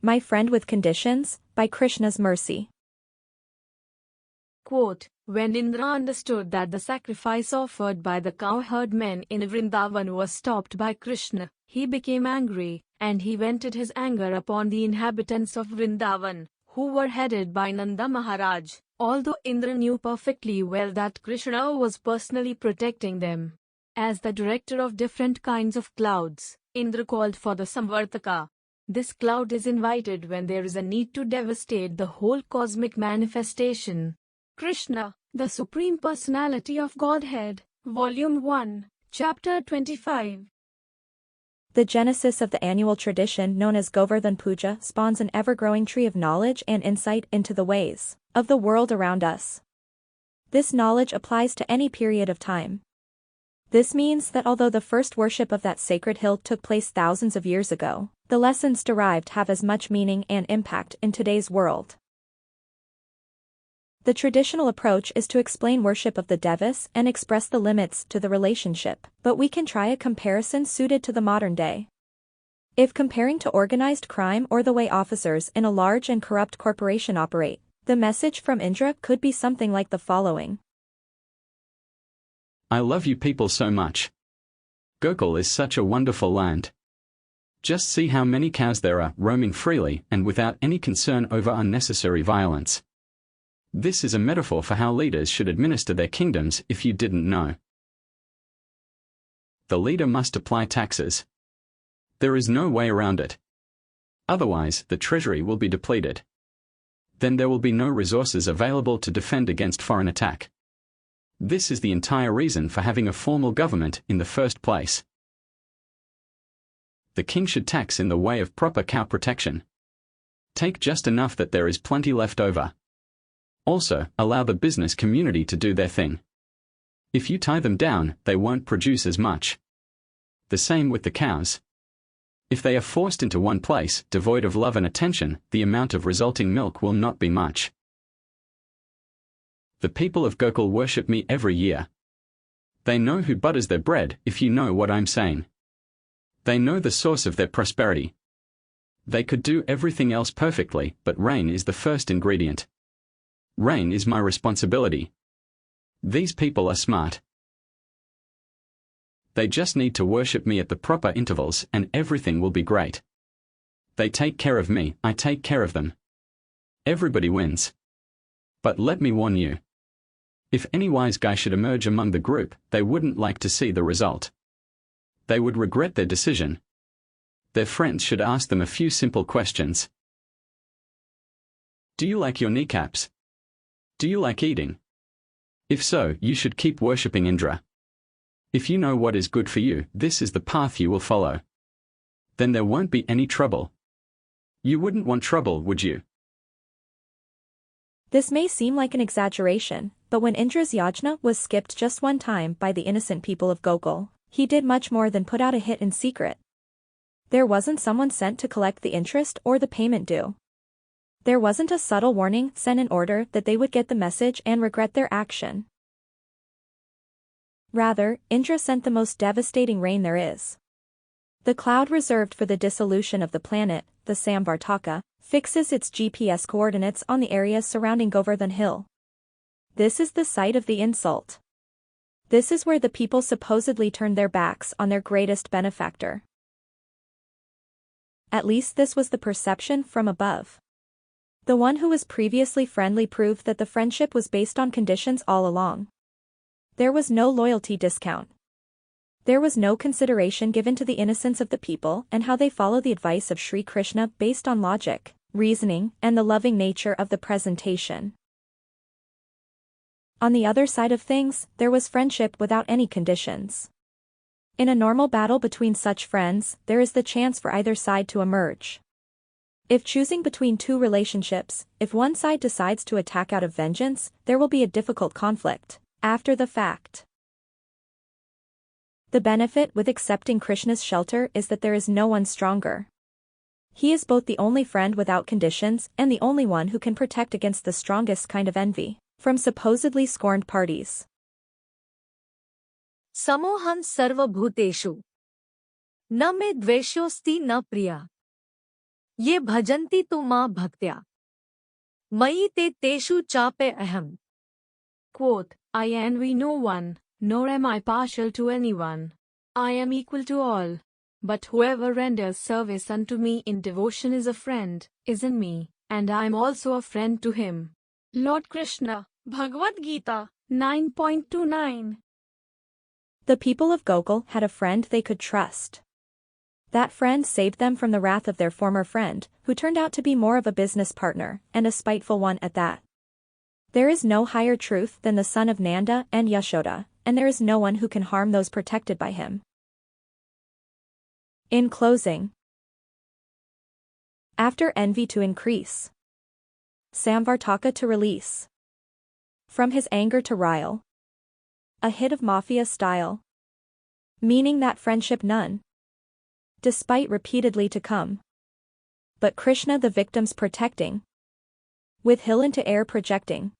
My Friend with Conditions, by Krishna's Mercy. Quote, when Indra understood that the sacrifice offered by the cowherd men in Vrindavana was stopped by Krishna, he became angry, and he vented his anger upon the inhabitants of Vrindavana, who were headed by Nanda Maharaja, although Indra knew perfectly well that Krishna was personally protecting them. As the director of different kinds of clouds, Indra called for the samvartaka. This cloud is invited when there is a need to devastate the whole cosmic manifestation. Krishna, the Supreme Personality of Godhead, Volume 1, Chapter 25. The genesis of the annual tradition known as Govardhan Puja spawns an ever-growing tree of knowledge and insight into the ways of the world around us. This knowledge applies to any period of time. This means that although the first worship of that sacred hill took place thousands of years ago, the lessons derived have as much meaning and impact in today's world. The traditional approach is to explain worship of the devas and express the limits to the relationship, but we can try a comparison suited to the modern day. If comparing to organized crime or the way officers in a large and corrupt corporation operate, the message from Indra could be something like the following. I love you people so much. Gokul is such a wonderful land. Just see how many cows there are roaming freely and without any concern over unnecessary violence. This is a metaphor for how leaders should administer their kingdoms if you didn't know. The leader must apply taxes. There is no way around it. Otherwise, the treasury will be depleted. Then there will be no resources available to defend against foreign attack. This is the entire reason for having a formal government in the first place. The king should tax in the way of proper cow protection. Take just enough that there is plenty left over. Also, allow the business community to do their thing. If you tie them down, they won't produce as much. The same with the cows. If they are forced into one place, devoid of love and attention, the amount of resulting milk will not be much. The people of Gokul worship me every year. They know who butters their bread, if you know what I'm saying. They know the source of their prosperity. They could do everything else perfectly, but rain is the first ingredient. Rain is my responsibility. These people are smart. They just need to worship me at the proper intervals and everything will be great. They take care of me, I take care of them. Everybody wins. But let me warn you. If any wise guy should emerge among the group, they wouldn't like to see the result. They would regret their decision. Their friends should ask them a few simple questions. Do you like your kneecaps? Do you like eating? If so, you should keep worshipping Indra. If you know what is good for you, this is the path you will follow. Then there won't be any trouble. You wouldn't want trouble, would you? This may seem like an exaggeration, but when Indra's yajna was skipped just one time by the innocent people of Gokul, he did much more than put out a hit in secret. There wasn't someone sent to collect the interest or the payment due. There wasn't a subtle warning sent in order that they would get the message and regret their action. Rather, Indra sent the most devastating rain there is. The cloud reserved for the dissolution of the planet, the samvartaka, fixes its GPS coordinates on the areas surrounding Govardhan Hill. This is the site of the insult. This is where the people supposedly turned their backs on their greatest benefactor. At least this was the perception from above. The one who was previously friendly proved that the friendship was based on conditions all along. There was no loyalty discount. There was no consideration given to the innocence of the people and how they follow the advice of Sri Krishna based on logic, reasoning, and the loving nature of the presentation. On the other side of things, there was friendship without any conditions. In a normal battle between such friends, there is the chance for either side to emerge. If choosing between two relationships, if one side decides to attack out of vengeance, there will be a difficult conflict after the fact. The benefit with accepting Krishna's shelter is that there is no one stronger. He is both the only friend without conditions and the only one who can protect against the strongest kind of envy from supposedly scorned parties. ये भजन्ति तु मा भक्त्या मयि ते तेषु चापे aham. Quote, I envy no one, nor am I partial to anyone. I am equal to all. But whoever renders service unto me in devotion is a friend, is in me, and I am also a friend to him. Lord Krishna, Bhagavad-gita, 9.29. The people of Gokul had a friend they could trust. That friend saved them from the wrath of their former friend, who turned out to be more of a business partner, and a spiteful one at that. There is no higher truth than the son of Nanda and Yashoda, and there is no one who can harm those protected by him. In closing, after envy to increase, samvartaka to release, from his anger to rile, a hit of mafia style, meaning that friendship none, despite repeatedly to come, but Krishna the victims protecting, with hill into air projecting.